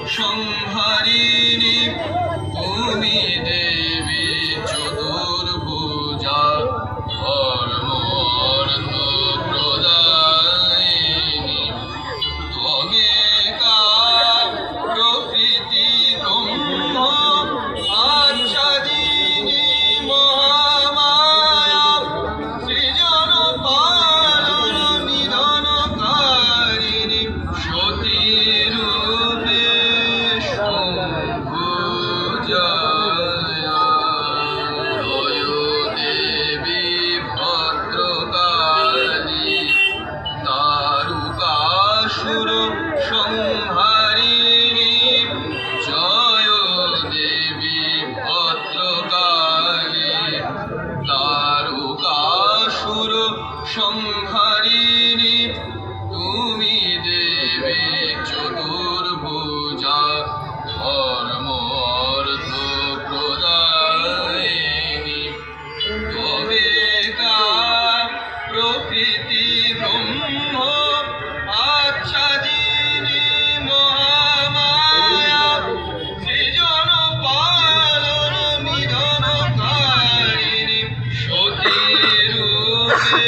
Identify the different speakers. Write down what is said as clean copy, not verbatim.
Speaker 1: সংহারিণী তুমি দেবী চতুর্ভুজা ধর্ম অর্থ প্রদায়িনী ত্বমেকার প্রকৃতি ব্রহ্ম আচ্ছাদিনী মহামায়া সৃজন পালন নিধনকারিণী সতী রূপে শম্ভুজয়া জয় দেবী ভদ্রকালী দারুকাসুর সংহারিণী জয় দেবী ভদ্রকালী দারুকাসুর সংহারিণী তুমি দেবী চতুর্ভুজা ধর্ম অর্থ প্রদায়িনী ত্বমেকার প্রকৃতি ব্রহ্ম আচ্ছাদিনী মহামায়া সৃজন পালন নিধনকারিণী সতী রূপে